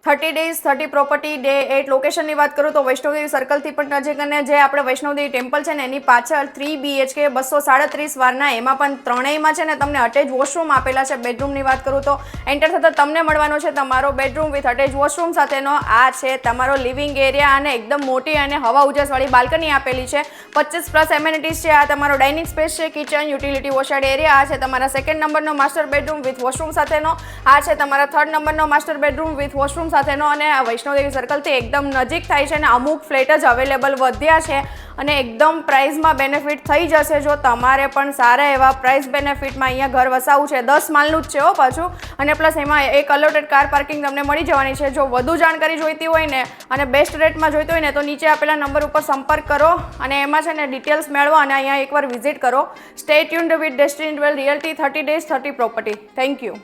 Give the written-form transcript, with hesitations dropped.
30 days 30 property day 8 લોકેશનની વાત કરું તો વૈષ્ણોદેવી સર્કલથી પણ નજીક અને જે આપણે વૈષ્ણોદેવી ટેમ્પલ છે ને એની પાછળ 3 BHK 237 વારના એમાં પણ ત્રણેયમાં છે ને તમને અટેચ વોશરૂમ આપેલા છે. બેડરૂમની વાત કરું તો એન્ટર થતાં તમને મળવાનો છે તમારો બેડરૂમ વિથ અટેચ વોશરૂમ સાથેનો. આ છે તમારો લિવિંગ એરિયા અને એકદમ મોટી અને હવા ઉજાસવાળી બાલ્કની આપેલી છે. 25+ એમેનિટીઝ છે. આ તમારો ડાઇનિંગ સ્પેસ છે, કિચન, યુટિલિટી વોશર્ડ એરિયા. આ છે તમારા 2nd નંબરનો માસ્ટર બેડરૂમ વિથ વોશરૂમ સાથેનો. આ છે તમારા 3rd નંબરનો માસ્ટર બેડરૂમ વિથ વોશરૂમ સાથેનો અને આ વૈષ્ણોદેવી સર્કલથી એકદમ નજીક થાય છે અને અમુક ફ્લેટ જ અવેલેબલ વધ્યા છે અને એકદમ પ્રાઇસમાં બેનિફિટ થઈ જશે. જો તમારે પણ સારા એવા પ્રાઇસ બેનિફિટમાં અહીંયા ઘર વસાવવું છે, 10 માળનું જ છે હો પાછું, અને પ્લસ એમાં એક અલોટેડ કાર પાર્કિંગ તમને મળી જવાની છે. જો વધુ જાણકારી જોઈતી હોય ને અને બેસ્ટ રેટમાં જોઈતી હોય ને તો નીચે આપેલા નંબર ઉપર સંપર્ક કરો અને એમાં છે ને ડિટેલ્સ મેળવો અને અહીંયા એકવાર વિઝિટ કરો. Stay tuned with destiny twelve realty 30 days 30 property. Thank you.